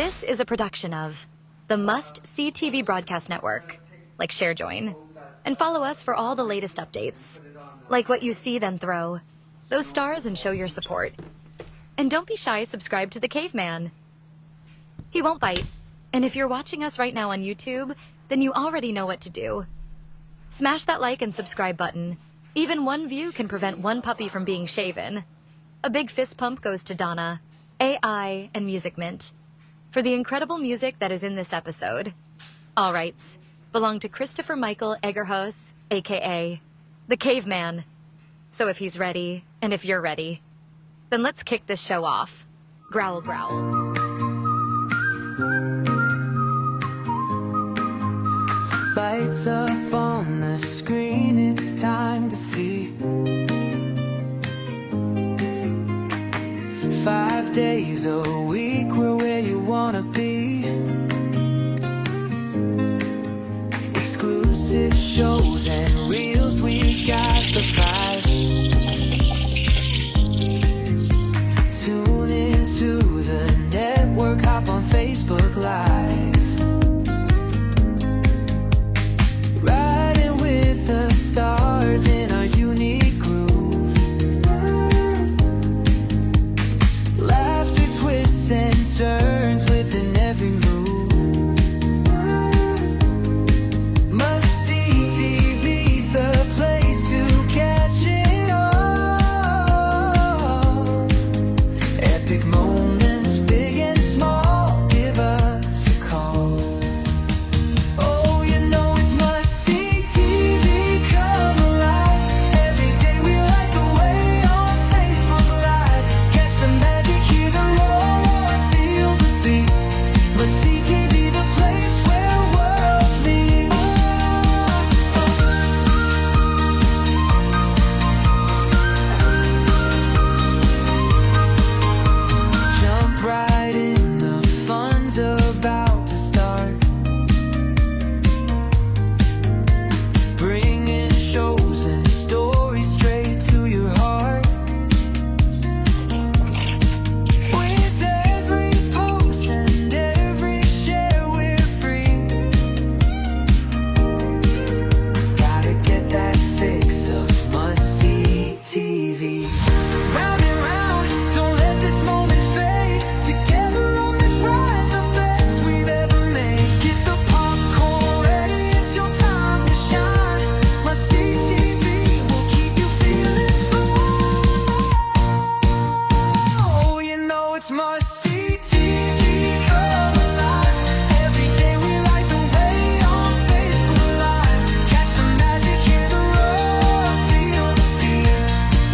This is a production of the Must See TV Broadcast Network. Like, share, join. And follow us for all the latest updates. Like what you see, then throw those stars and show your support. And don't be shy, subscribe to the Caveman. He won't bite. And if you're watching us right now on YouTube, then you already know what to do. Smash that like and subscribe button. Even one view can prevent one puppy from being shaven. A big fist pump goes to Donna, AI, and Music Mint for the incredible music that is in this episode. All rights belong to Christopher Michael Egerhos, a.k.a. the Caveman. So if he's ready, and if you're ready, then let's kick this show off. Growl, growl. Lights up on the screen, it's time to see 5 days a week, we're where you wanna be. Exclusive shows and reels, we got the vibe. Tune into the network, hop on Facebook Live. Riding with the stars in our unique groove. Laughter twists and turns within every move. Must see TV's the place to catch it all. Epic moments, big and small, give us a call. Oh, you know it's must see TV, come alive. Every day we light the way on Facebook Live. Catch the magic, hear the roar, feel the beat. Must see TV, the place where worlds meet. Jump right in, the fun's about to start. Bringing shows and stories straight to your heart. With every post and every share, we're free. Gotta get that fix of must-see TV. Round and round, don't let this moment fade. Together on this ride, the best we've ever made. Get the popcorn ready, it's your time to shine. Must-see TV will keep you feeling fine. Oh, you know it's must-see TV, come alive. Every day we light the way on Facebook Live. Catch the magic, hear the roar, feel the beat.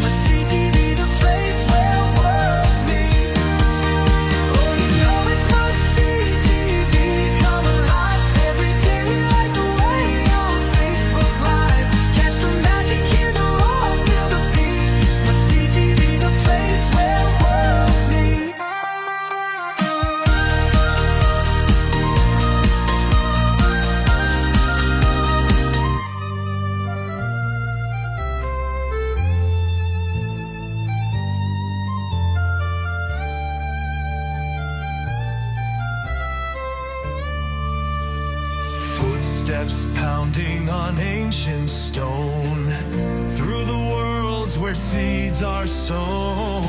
Must-see TV, the place where worlds meet. Oh, you know it's must-see TV, come alive. Every day we light the way on Facebook Live. Catch the magic, hear the roar, feel the beat. Must-see TV, the place where worlds meet. Footsteps pounding on ancient stone, through the worlds where seeds are sown,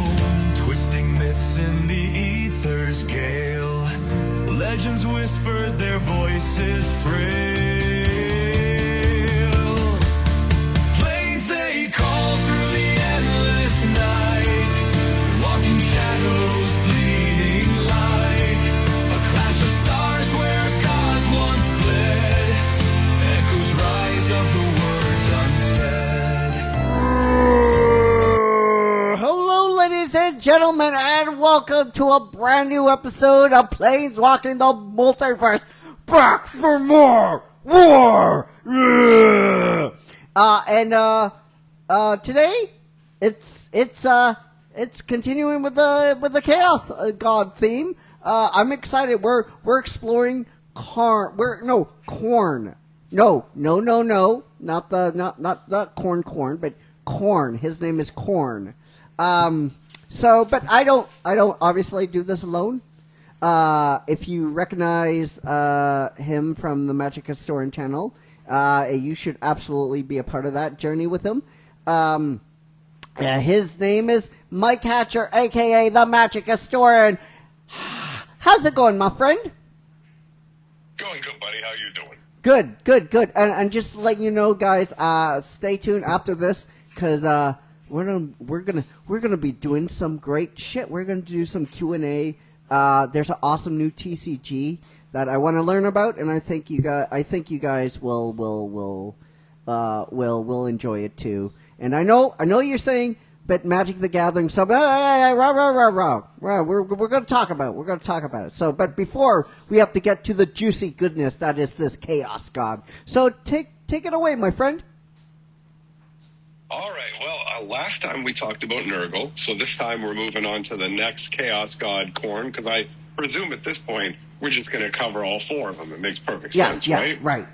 twisting myths in the ether's gale. Legends whispered, their voices frail. Planes they call through the endless night, walking shadows, bleeding light. A clash of stars where gods once bled, echoes rise of the words unsaid. Hello, ladies and gentlemen, and welcome to a brand new episode of Planes Walking the Multiverse. Back for more war. Today it's continuing with the chaos god theme. I'm excited. We're exploring corn. Corn. No, not corn, but Corn. His name is Corn. But I don't obviously do this alone. If you recognize him from the Magic Historian channel, you should absolutely be a part of that journey with him. His name is Mike Hatcher, a.k.a. the Magic Historian. How's it going, my friend? Going good, buddy. How you doing? Good. And just letting you know, guys, stay tuned after this, because we're gonna be doing some great shit. We're gonna do some Q&A. There's an awesome new TCG that I want to learn about, and I think you guys will enjoy it too. And I know you're saying, but Magic the Gathering, so we're going to talk about it. So, but before we have to get to the juicy goodness that is this Chaos God. So take it away, my friend. All right. Well, last time we talked about Nurgle, so this time we're moving on to the next Chaos God, Khorne, because I presume at this point we're just going to cover all four of them. It makes perfect sense, right? Right.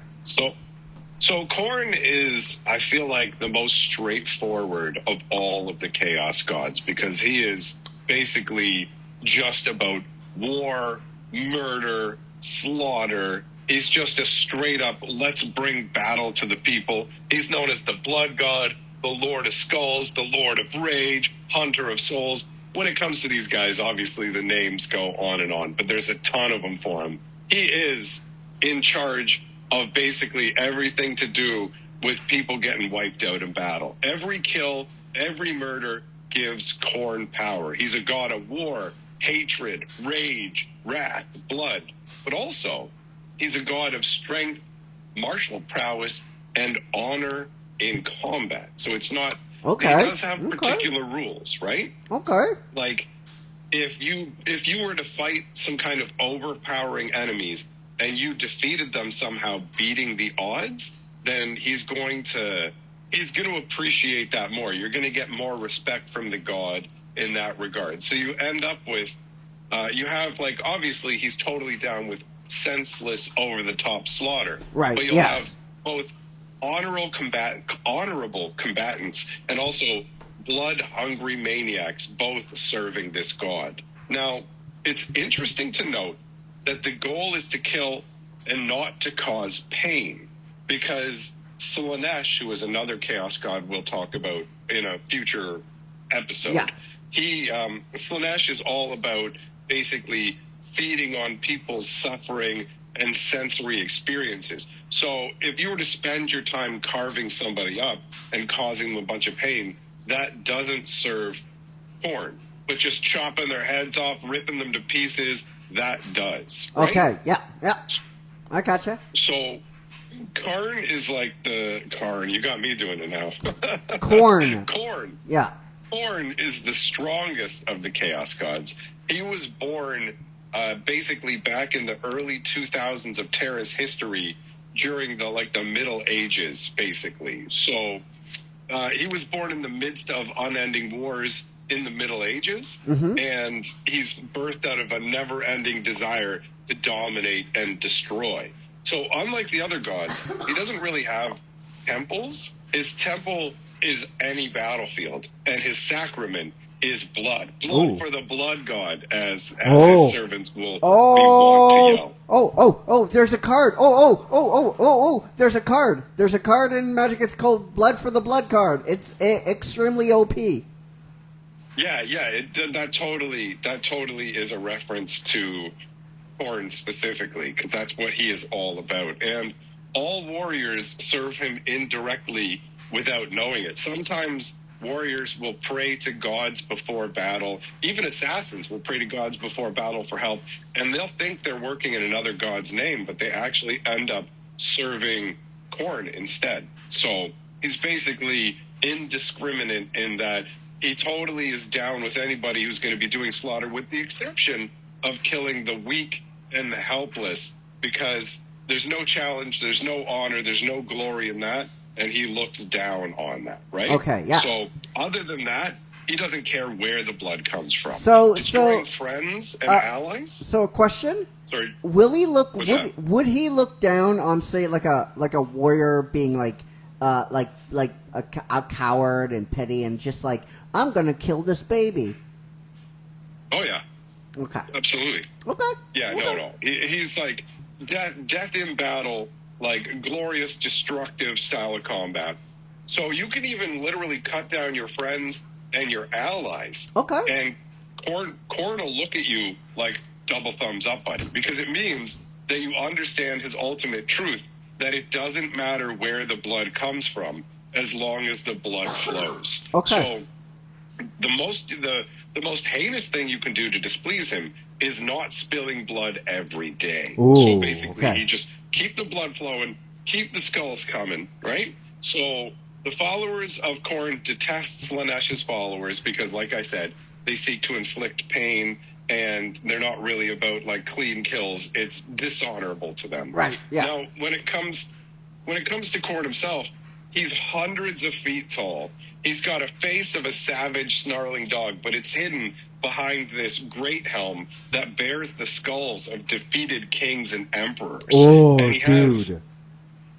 So Khorne is, I feel like, the most straightforward of all of the Chaos Gods, because he is basically just about war, murder, slaughter. He's just a straight up, let's bring battle to the people. He's known as the Blood God, the Lord of Skulls, the Lord of Rage, Hunter of Souls. When it comes to these guys, obviously the names go on and on, but there's a ton of them for him. He is in charge of basically everything to do with people getting wiped out in battle. Every kill, every murder gives Khorne power. He's a god of war, hatred, rage, wrath, blood, but also he's a god of strength, martial prowess, and honor in combat. So it's not... Okay. He does have particular rules, right? Okay. Like, if you were to fight some kind of overpowering enemies and you defeated them somehow, beating the odds, then he's going to appreciate that more. You're going to get more respect from the god in that regard. So you end up with, you have, like, obviously he's totally down with senseless, over-the-top slaughter. Right, But you'll yes. have both honorable combatants and also blood-hungry maniacs, both serving this god. Now, it's interesting to note that the goal is to kill and not to cause pain, because Slaanesh, who is another Chaos God we'll talk about in a future episode, Slaanesh is all about basically feeding on people's suffering and sensory experiences. So if you were to spend your time carving somebody up and causing them a bunch of pain, that doesn't serve Khorne. But just chopping their heads off, ripping them to pieces, that does. Right? Okay, yeah. I gotcha. So Khorne is like Khorne. You got me doing it now. Khorne. Khorne. Yeah. Khorne is the strongest of the Chaos Gods. He was born basically back in the early 2000s of Terra's history during the Middle Ages, basically. So he was born in the midst of unending wars in the Middle Ages, and he's birthed out of a never-ending desire to dominate and destroy. So unlike the other gods, he doesn't really have temples. His temple is any battlefield, and his sacrament is blood. Blood for the blood god, as his servants will be wont to yell. Oh, there's a card. There's a card. There's a card in Magic. It's called Blood for the Blood card. It's extremely OP. Yeah, that totally is a reference to Khorne specifically, because that's what he is all about. And all warriors serve him indirectly without knowing it. Sometimes warriors will pray to gods before battle. Even assassins will pray to gods before battle for help, and they'll think they're working in another god's name, but they actually end up serving Khorne instead. So he's basically indiscriminate in that he totally is down with anybody who's going to be doing slaughter, with the exception of killing the weak and the helpless, because there's no challenge, there's no honor, there's no glory in that, and he looks down on that, right? Okay, yeah. So other than that, he doesn't care where the blood comes from. So destroying friends and allies. So a question: Sorry, will he look? Would he look down on, say, like a warrior being like a coward and petty and just like, I'm gonna kill this baby? Oh yeah. Okay. Absolutely. Okay. Yeah, Okay. no. He's like death in battle, like glorious, destructive style of combat. So you can even literally cut down your friends and your allies. Okay. And Korn will look at you like double thumbs up, buddy, because it means that you understand his ultimate truth, that it doesn't matter where the blood comes from as long as the blood flows. Okay. So the most heinous thing you can do to displease him is not spilling blood every day. Ooh, so basically, okay. he just keep the blood flowing, keep the skulls coming, right? So the followers of Korn detest Slanesh's followers because, like I said, they seek to inflict pain, and they're not really about like clean kills. It's dishonorable to them. Right, yeah. Now, when it comes to Korn himself, he's hundreds of feet tall. He's got a face of a savage, snarling dog, but it's hidden behind this great helm that bears the skulls of defeated kings and emperors. Oh, and he dude.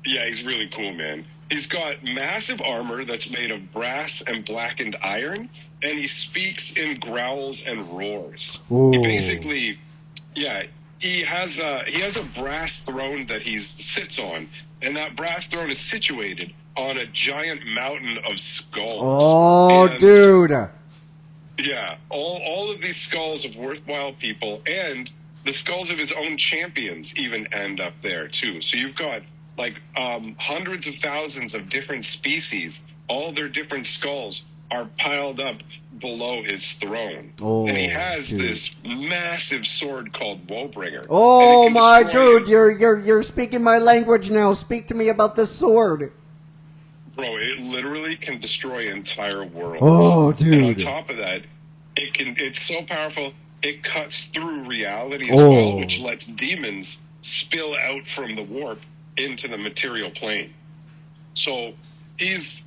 Yeah, he's really cool, man. He's got massive armor that's made of brass and blackened iron, and he speaks in growls and roars. Ooh. He basically, yeah, he has a brass throne that he sits on, and that brass throne is situated on a giant mountain of skulls. Oh, And, dude. yeah, all of these skulls of worthwhile people, and the skulls of his own champions even end up there too. So you've got like hundreds of thousands of different species. All their different skulls are piled up below his throne. Oh, and he has dude. this massive sword called Woebringer. Oh, And it can my destroy- dude. You're speaking my language now. Speak to me about this sword. Bro, it literally can destroy entire worlds. Oh, And on dude. top of that, it's so powerful, it cuts through reality as Oh. well, which lets demons spill out from the warp into the material plane. So he's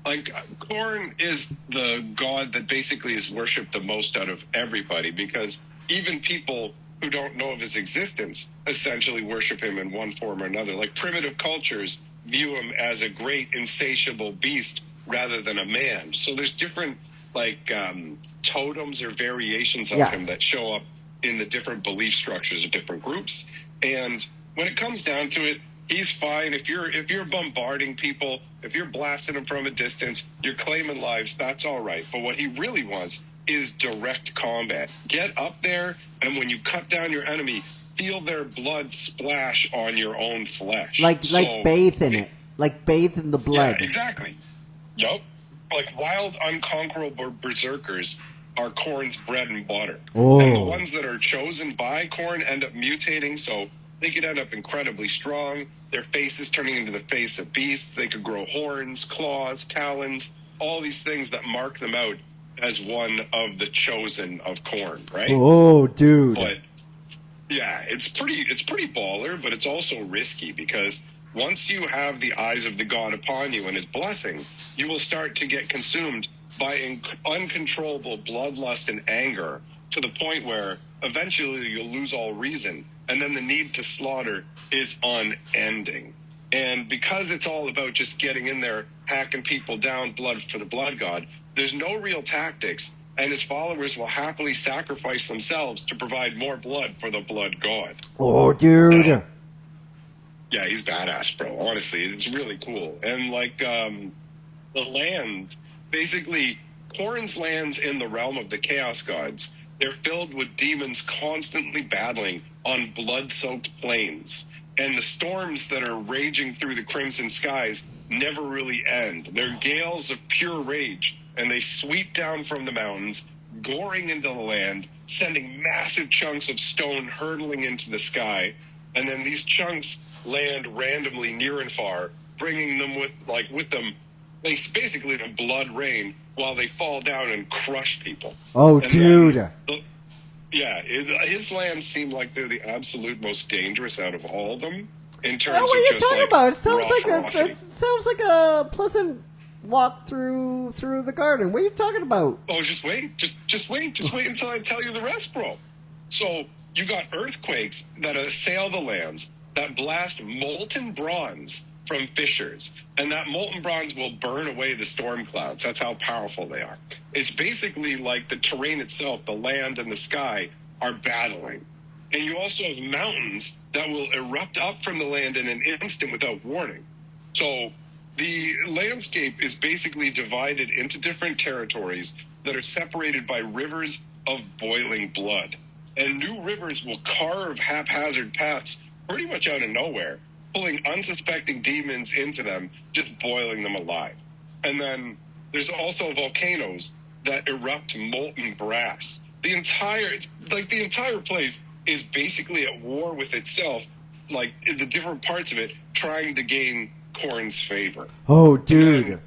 like, Korn is the god that basically is worshipped the most out of everybody, because even people who don't know of his existence essentially worship him in one form or another. Like primitive cultures view him as a great insatiable beast rather than a man. So there's different like totems or variations of Yes. him that show up in the different belief structures of different groups. And when it comes down to it, he's fine. If you're bombarding people, if you're blasting them from a distance, you're claiming lives, that's all right. But what he really wants is direct combat. Get up there, and when you cut down your enemy, feel their blood splash on your own flesh. Like So- bathe in it. Like bathe in the blood. Yeah, exactly. Yup. Like wild, unconquerable berserkers are Korn's bread and butter. Oh. And the ones that are chosen by Korn end up mutating, so they could end up incredibly strong. Their faces turning into the face of beasts. They could grow horns, claws, talons, all these things that mark them out as one of the chosen of Korn, right? Oh, dude. But yeah, it's pretty baller, but it's also risky, because once you have the eyes of the god upon you and his blessing, you will start to get consumed by uncontrollable bloodlust and anger, to the point where eventually you'll lose all reason, and then the need to slaughter is unending. And because it's all about just getting in there, hacking people down, blood for the blood god, there's no real tactics, and his followers will happily sacrifice themselves to provide more blood for the blood god. Oh, dude. Yeah, he's badass, bro. Honestly, it's really cool. And like the land, basically, Korn's lands in the realm of the Chaos Gods, they're filled with demons constantly battling on blood-soaked plains. And the storms that are raging through the crimson skies never really end. They're gales of pure rage, and they sweep down from the mountains, goring into the land, sending massive chunks of stone hurtling into the sky. And then these chunks land randomly near and far, bringing them with them, basically a blood rain, while they fall down and crush people. Oh, And dude. then- yeah, his lands seem like they're the absolute most dangerous out of all of them in terms Oh, what are of you just talking like about? It sounds raw like ferocity. it sounds like a pleasant walk through the garden. What are you talking about? Oh, just wait. Just wait until I tell you the rest, bro. So you got earthquakes that assail the lands, that blast molten bronze from fissures, and that molten bronze will burn away the storm clouds. That's how powerful they are. It's basically like the terrain itself, the land and the sky, are battling. And you also have mountains that will erupt up from the land in an instant without warning. So the landscape is basically divided into different territories that are separated by rivers of boiling blood. And new rivers will carve haphazard paths pretty much out of nowhere, pulling unsuspecting demons into them, just boiling them alive. And then there's also volcanoes that erupt molten brass. The entire place is basically at war with itself, like the different parts of it trying to gain Korn's favor. Oh, dude.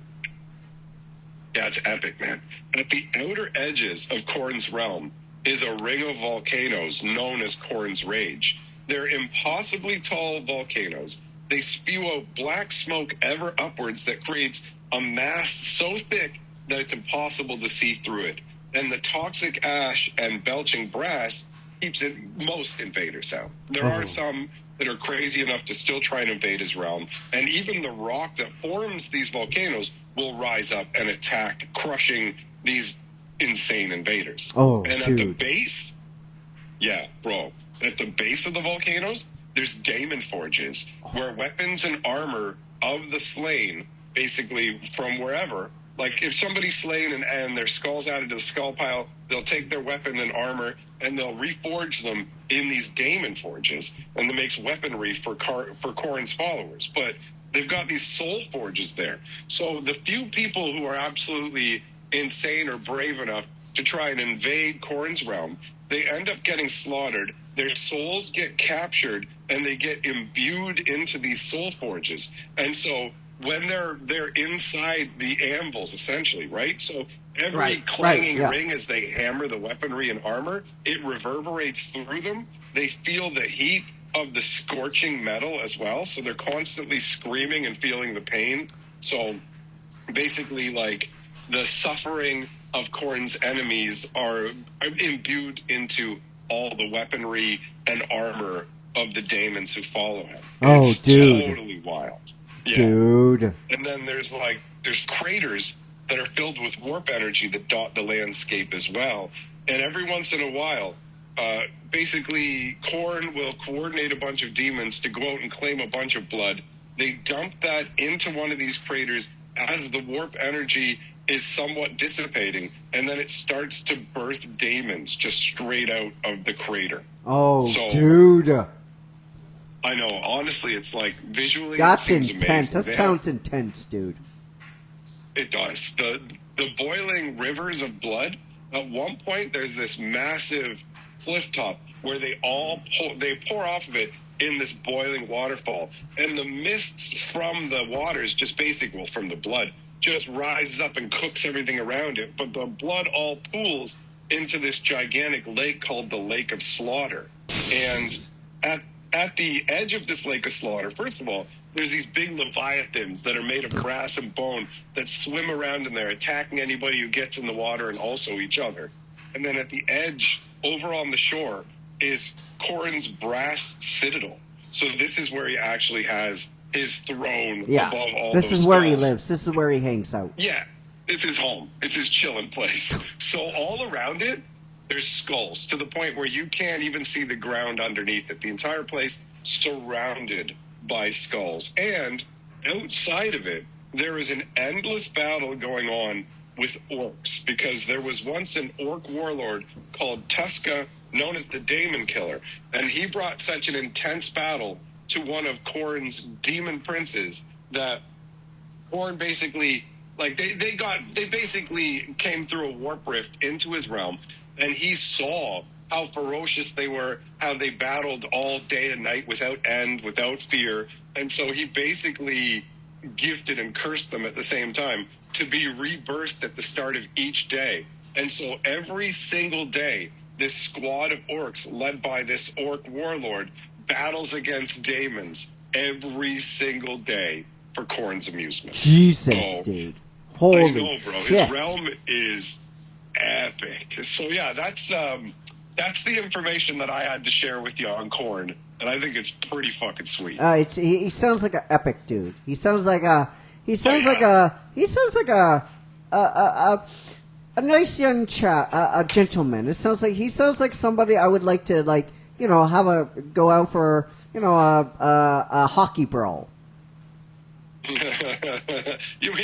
Yeah, it's epic, man. At the outer edges of Korn's realm is a ring of volcanoes known as Korn's Rage. They're impossibly tall volcanoes. They spew out black smoke ever upwards that creates a mass so thick that it's impossible to see through it. And the toxic ash and belching brass keeps most invaders out. There are some that are crazy enough to still try and invade his realm, and even the rock that forms these volcanoes will rise up and attack, crushing these insane invaders. Oh, and dude. At the base, yeah, bro, at the base of the volcanoes, there's daemon forges where weapons and armor of the slain, basically from wherever, like if somebody's slain and their skull's added to the skull pile, they'll take their weapon and armor and they'll reforge them in these daemon forges, and that makes weaponry for Korn's followers. But they've got these soul forges there. So the few people who are absolutely insane or brave enough to try and invade Korn's realm, they end up getting slaughtered. Their souls get captured, and they get imbued into these soul forges. And so when they're inside the anvils, essentially, right? So every clanging ring as they hammer the weaponry and armor, it reverberates through them. They feel the heat of the scorching metal as well, so they're constantly screaming and feeling the pain. So basically, like, the suffering of Korn's enemies are imbued into all the weaponry and armor of the daemons who follow him. Oh, it's dude. Totally wild. Yeah. Dude. And then there's craters that are filled with warp energy that dot the landscape as well. And every once in a while, basically, Korn will coordinate a bunch of demons to go out and claim a bunch of blood. They dump that into one of these craters as the warp energy is somewhat dissipating, and then it starts to birth daemons just straight out of the crater. Oh, So, dude. I know. Honestly, it's like visually. That's it seems intense. amazing. That sounds intense, dude. It does. The boiling rivers of blood. At one point, there's this massive cliff top where they pour off of it in this boiling waterfall, and the mists from the waters, from the blood, just rises up and cooks everything around it. But the blood all pools into this gigantic lake called the Lake of Slaughter, and at the edge of this Lake of Slaughter, first of all, there's these big leviathans that are made of brass and bone that swim around in there, attacking anybody who gets in the water and also each other. And then at the edge, over on the shore, is Korn's brass citadel. So this is where he actually has his throne above all this those is where he skulls. lives. This is where he hangs out. Yeah, it's his home. It's his chilling place. So all around it, there's skulls to the point where you can't even see the ground underneath it. The entire place surrounded by skulls. And outside of it, there is an endless battle going on with orcs, because there was once an orc warlord called Tuska, known as the Daemon Killer, and he brought such an intense battle to one of Korn's demon princes that Korn basically, they basically came through a warp rift into his realm, and he saw how ferocious they were, how they battled all day and night without end, without fear. And so he basically gifted and cursed them at the same time to be rebirthed at the start of each day. And so every single day, this squad of orcs led by this orc warlord battles against daemons every single day for Korn's amusement. Jesus, So, dude. Holy I know, bro. shit. His realm is epic. So yeah, that's the information that I had to share with you on Korn, and I think it's pretty fucking sweet. He sounds like an epic dude. He sounds like an nice young chap, a gentleman. He sounds like somebody I would like to go out for a hockey brawl. He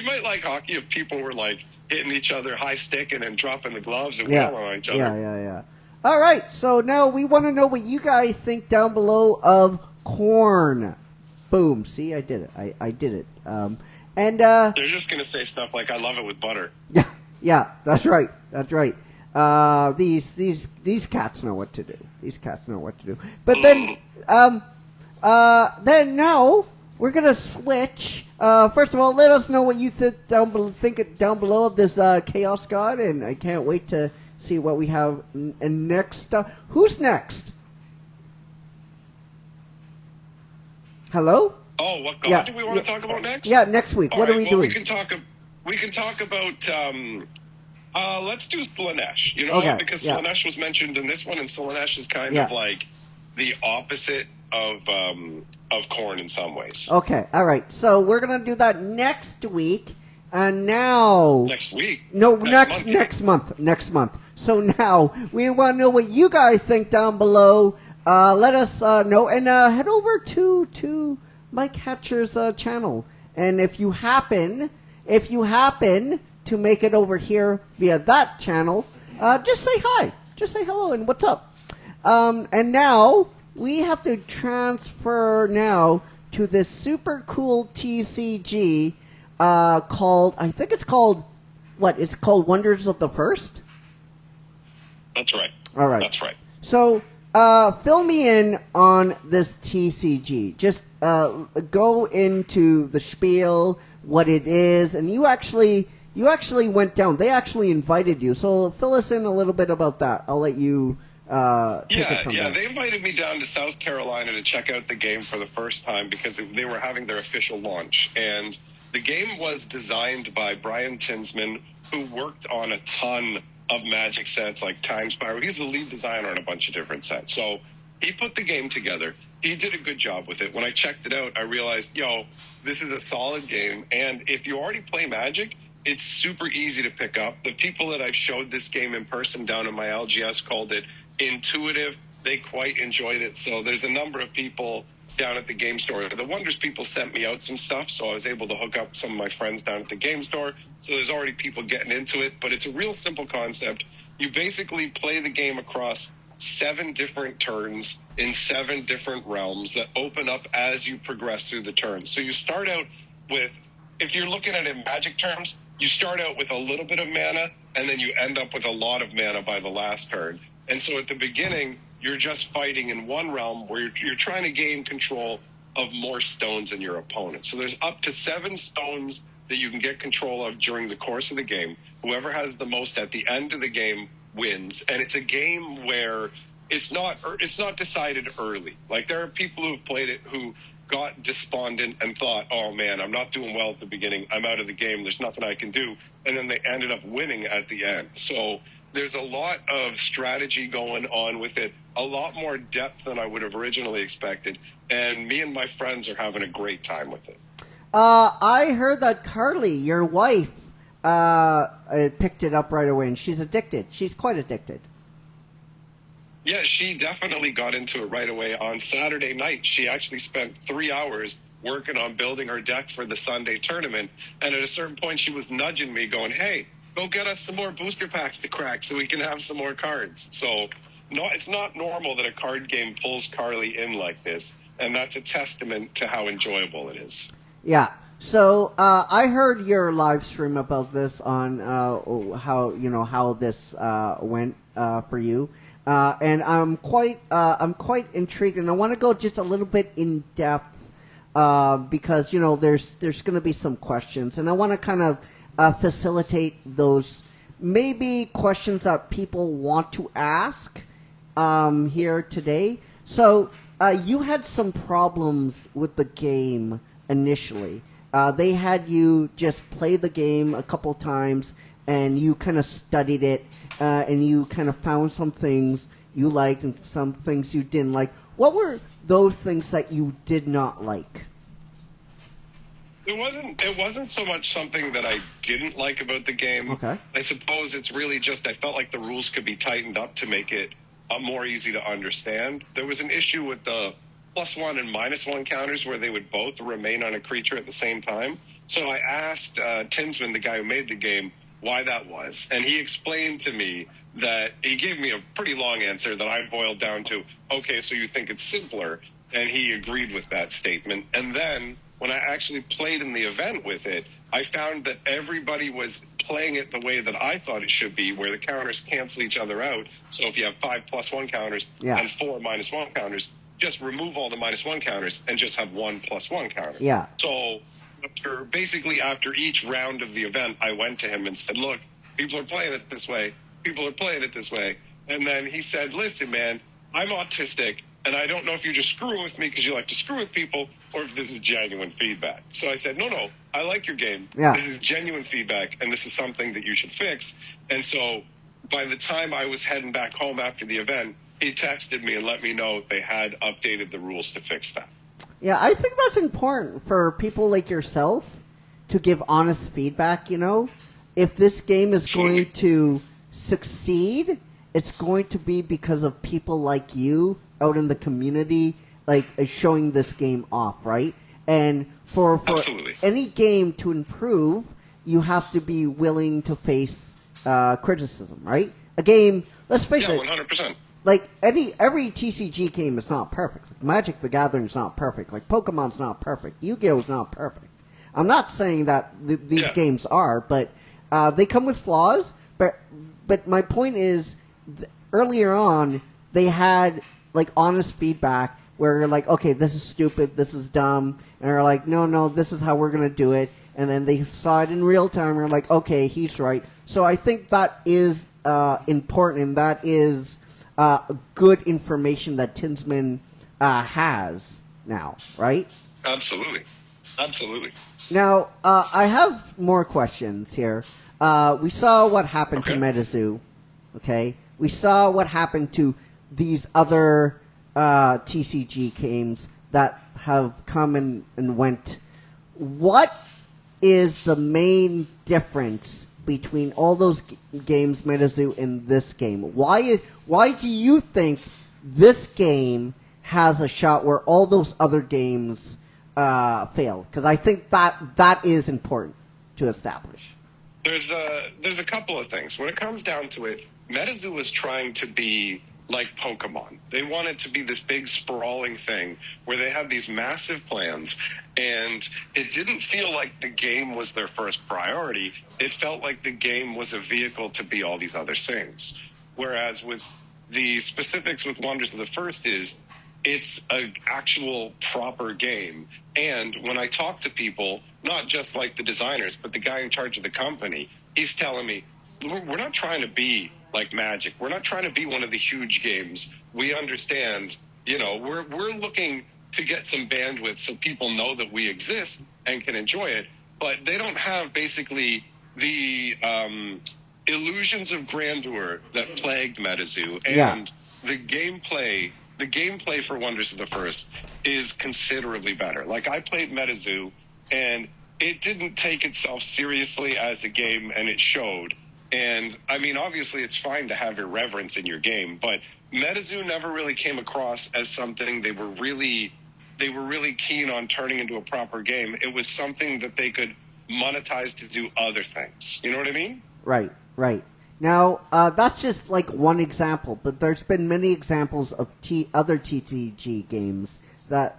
might like hockey if people were like hitting each other, high sticking and dropping the gloves and wailing on each other. Yeah. All right, so now we want to know what you guys think down below of corn. Boom. See, I did it. I did it. They're just gonna say stuff like, "I love it with butter." Yeah. That's right. These cats know what to do. But then now we're gonna switch. First of all, let us know what you think down below of this Chaos God, and I can't wait to see what we have next. Who's next? Hello? Oh, what God do we want to talk about next? Yeah, next week. What are we doing? We can talk about. Let's do Slanesh. Because Slanesh was mentioned in this one, and Slanesh is kind of like the opposite of corn in some ways. Okay, all right. So we're gonna do that next week, and now next week. No, next month. So now we want to know what you guys think down below. Let us know, and head over to Mike Hatcher's channel. And if you happen to make it over here via that channel, just say hi, just say hello, and what's up. And now we have to transfer now to this super cool TCG called, I think it's called, what? It's called Wonders of the First? That's right. All right. That's right. So, fill me in on this TCG. Just go into the spiel, what it is, and you actually went down. They actually invited you. So fill us in a little bit about that. I'll let you take it from there. They invited me down to South Carolina to check out the game for the first time because they were having their official launch. And the game was designed by Brian Tinsman, who worked on a ton of Magic sets like Time Spiral. He's the lead designer on a bunch of different sets. So he put the game together. He did a good job with it. When I checked it out, I realized, this is a solid game. And if you already play Magic, it's super easy to pick up. The people that I've showed this game in person down in my LGS called it intuitive. They quite enjoyed it. So there's a number of people down at the game store. The Wonders people sent me out some stuff, so I was able to hook up some of my friends down at the game store. So there's already people getting into it, but it's a real simple concept. You basically play the game across 7 different turns in 7 different realms that open up as you progress through the turns. So you start out with, if you're looking at it in Magic terms, you start out with a little bit of mana, and then you end up with a lot of mana by the last turn. And so at the beginning, you're just fighting in one realm where you're trying to gain control of more stones than your opponent. So there's up to 7 stones that you can get control of during the course of the game. Whoever has the most at the end of the game wins. And it's a game where it's not decided early. Like, there are people who've played it who got despondent and thought, oh man, I'm not doing well at the beginning, I'm out of the game, there's nothing I can do, and then they ended up winning at the end. So there's a lot of strategy going on with it, a lot more depth than I would have originally expected, and me and my friends are having a great time with it. I heard that Carly, your wife, picked it up right away, and she's addicted. She's quite addicted. Yeah, she definitely got into it right away. On Saturday night, she actually spent 3 hours working on building her deck for the Sunday tournament, and at a certain point, she was nudging me, going, hey, go get us some more booster packs to crack so we can have some more cards. So it's not normal that a card game pulls Carly in like this, and that's a testament to how enjoyable it is. Yeah. So I heard your live stream about this on how this went for you, and I'm quite intrigued, and I want to go just a little bit in depth because there's going to be some questions, and I want to kind of facilitate those maybe questions that people want to ask here today. So you had some problems with the game initially. They had you just play the game a couple times, and you kind of studied it, and you kind of found some things you liked and some things you didn't like. What were those things that you did not like? It wasn't so much something that I didn't like about the game. Okay. I suppose it's really just I felt like the rules could be tightened up to make it more easy to understand. There was an issue with the +1 and -1 counters where they would both remain on a creature at the same time. So I asked Tinsman, the guy who made the game, why that was. And he explained to me that he gave me a pretty long answer that I boiled down to, okay, so you think it's simpler. And he agreed with that statement. And then when I actually played in the event with it, I found that everybody was playing it the way that I thought it should be, where the counters cancel each other out. So if you have 5 +1 counters and 4 -1 counters, just remove all the -1 counters and just have 1 +1 counter. Yeah. So after each round of the event, I went to him and said, look, people are playing it this way. People are playing it this way. And then he said, listen, man, I'm autistic, and I don't know if you're just screwing with me because you like to screw with people or if this is genuine feedback. So I said, no, I like your game. Yeah. This is genuine feedback, and this is something that you should fix. And so by the time I was heading back home after the event, he texted me and let me know they had updated the rules to fix that. Yeah, I think that's important for people like yourself to give honest feedback, you know? If this game is going to succeed, it's going to be because of people like you out in the community, like showing this game off, right? And for Absolutely. any game to improve, you have to be willing to face criticism, right? A game, let's face it, 100%. like every TCG game is not perfect. Like Magic the Gathering is not perfect. Like Pokemon's not perfect. Yu-Gi-Oh is not perfect. I'm not saying that these games are, but they come with flaws. But my point is, earlier on, they had like honest feedback where you're like, okay, this is stupid, this is dumb, and they're like, no, this is how we're gonna do it. And then they saw it in real time. And they're like, okay, he's right. So I think that is important, and that is good information that Tinsman has now, right? Absolutely. Now, I have more questions here. We saw what happened to MetaZoo, okay? We saw what happened to these other TCG games that have come and went. What is the main difference between all those games, MetaZoo, and this game? Why do you think this game has a shot where all those other games failed? Because I think that is important to establish. There's a couple of things. When it comes down to it, MetaZoo was trying to be like Pokemon. They wanted to be this big sprawling thing where they had these massive plans, and it didn't feel like the game was their first priority. It felt like the game was a vehicle to be all these other things. Whereas with the specifics with Wonders of the First is it's an actual proper game. And when I talk to people, not just like the designers, but the guy in charge of the company, he's telling me, we're not trying to be like Magic. We're not trying to be one of the huge games. We understand, we're looking to get some bandwidth so people know that we exist and can enjoy it. But they don't have basically the illusions of grandeur that plagued MetaZoo. And the gameplay for Wonders of the First is considerably better. Like, I played MetaZoo, and it didn't take itself seriously as a game, and it showed. And, I mean, obviously it's fine to have irreverence in your game, but MetaZoo never really came across as something they were really keen on turning into a proper game. It was something that they could monetize to do other things. You know what I mean? Right. Now, that's just like one example, but there's been many examples of other TCG games that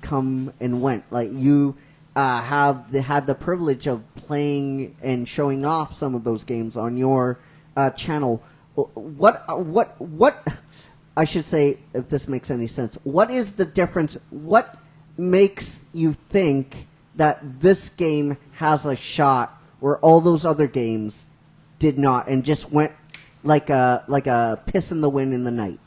come and went. Like, you had the privilege of playing and showing off some of those games on your channel. What I should say, if this makes any sense, what is the difference? What makes you think that this game has a shot where all those other games did not, and just went like a piss in the wind in the night?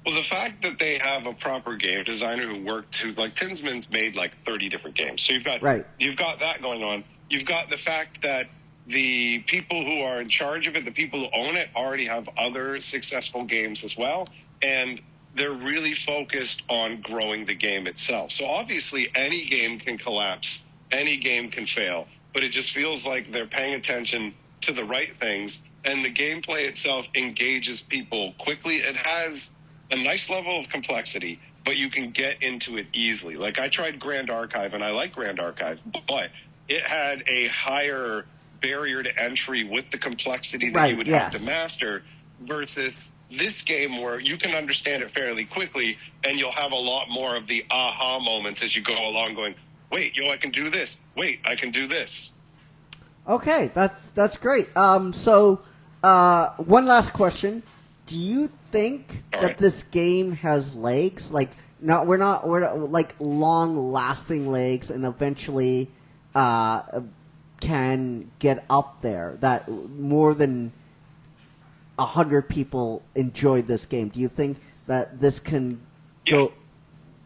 Well, the fact that they have a proper game designer who's like Tinsman's made like 30 different games. So you've got that going on. You've got the fact that the people who are in charge of it, the people who own it, already have other successful games as well. And they're really focused on growing the game itself. So obviously any game can collapse, any game can fail, but it just feels like they're paying attention to the right things, and the gameplay itself engages people quickly. It has a nice level of complexity, but you can get into it easily. Like, I tried Grand Archive, and I like Grand Archive, but it had a higher barrier to entry with the complexity that you would have to master, versus this game where you can understand it fairly quickly, and you'll have a lot more of the aha moments as you go along going, wait, I can do this. Wait, I can do this. Okay, that's great. So one last question: do you think that this game has legs? Like, we're not like long-lasting legs, and eventually can get up there that more than 100 people enjoyed this game? Do you think that this can go?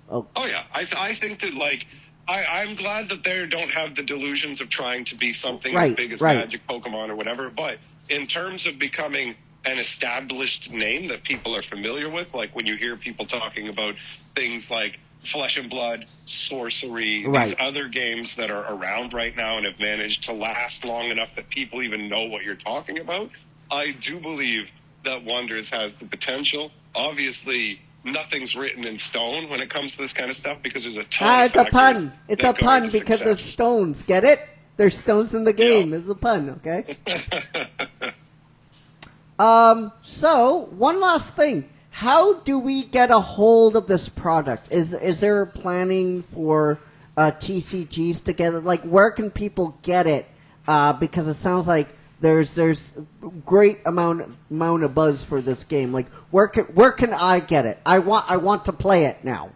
Oh yeah, I think that, like, I'm glad that they don't have the delusions of trying to be something as big as Magic, Pokemon, or whatever. But in terms of becoming an established name that people are familiar with, like when you hear people talking about things like Flesh and Blood, Sorcery, these other games that are around right now and have managed to last long enough that people even know what you're talking about, I do believe that Wonders has the potential. Obviously, nothing's written in stone when it comes to this kind of stuff, because there's a ton of it's a pun. It's a pun because there's success. stones. Get it? There's stones in the game. It's a pun, okay? So, one last thing. How do we get a hold of this product? Is there planning for TCGs to get it? Like, where can people get it? Because it sounds like there's great amount of buzz for this game. Like, where can I get it? I want to play it now.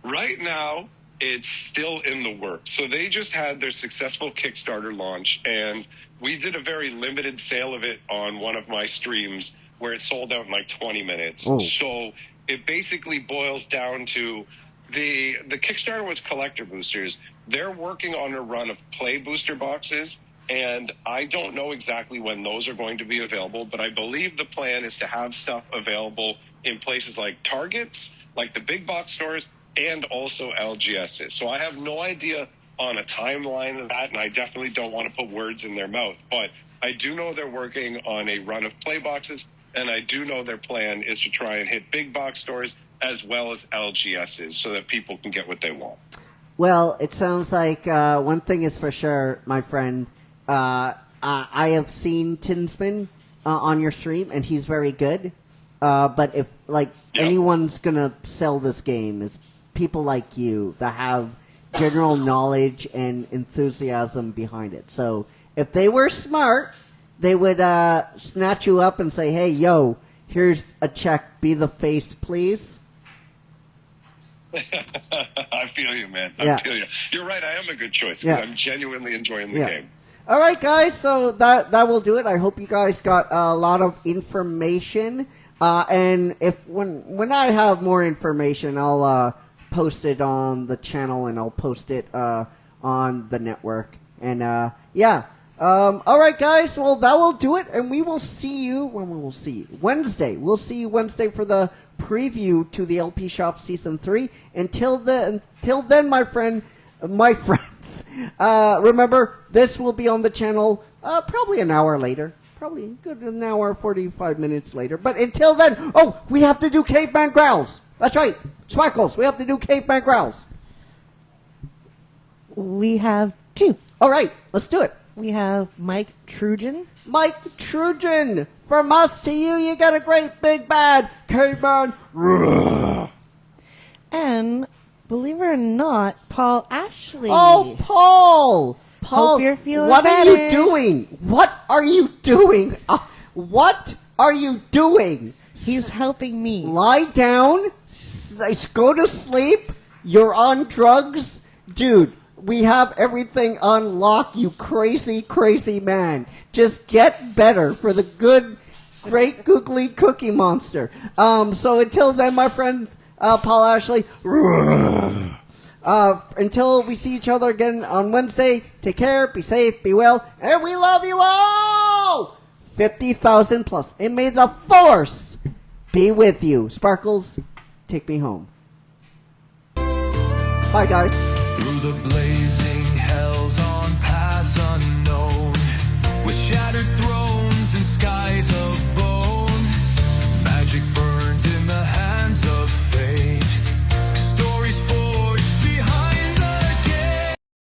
Right now, it's still in the works. So they just had their successful Kickstarter launch, and we did a very limited sale of it on one of my streams where it sold out in like 20 minutes. Oh. So it basically boils down to the Kickstarter was collector boosters. They're working on a run of play booster boxes, and I don't know exactly when those are going to be available, but I believe the plan is to have stuff available in places like Targets, like the big box stores, and also LGSs. So I have no idea on a timeline of that, and I definitely don't want to put words in their mouth. But I do know they're working on a run of play boxes, and I do know their plan is to try and hit big box stores as well as LGSs so that people can get what they want. Well, it sounds like one thing is for sure, my friend. I have seen Tinsman on your stream, and he's very good. But if anyone's gonna sell this game, is people like you that have general knowledge and enthusiasm behind it. So if they were smart, they would snatch you up and say, "Hey, yo, here's a check. Be the face, please." I feel you, man. I feel you. You're right. I am a good choice because I'm genuinely enjoying the game. All right, guys. So that will do it. I hope you guys got a lot of information. And when I have more information, I'll post it on the channel, and I'll post it on the network. And all right, guys. Well, that will do it, and we will see you when we will see you Wednesday. We'll see you Wednesday for the preview to the LP Shop Season 3. Until then, my friends, remember, this will be on the channel probably an hour later. Probably good an hour, 45 minutes later. But until then, we have to do Caveman Growls. That's right. Swackles, we have to do Caveman Growls. We have two. All right, let's do it. We have Mike Trujan. Mike Trujan, from us to you, you got a great big bad caveman. And believe it or not, Paul Ashley. Oh, Paul! Hope you're feeling what better. are you doing? What are you doing? What are you doing? He's helping me. Lie down. Go to sleep. You're on drugs. Dude, we have everything on lock, you crazy, crazy man. Just get better for the good, great googly cookie monster. So until then, my friend Paul Ashley, until we see each other again on Wednesday, take care, be safe, be well, and we love you all! 50,000 plus. And may the force be with you. Sparkles, take me home. Bye, guys. Through the blaze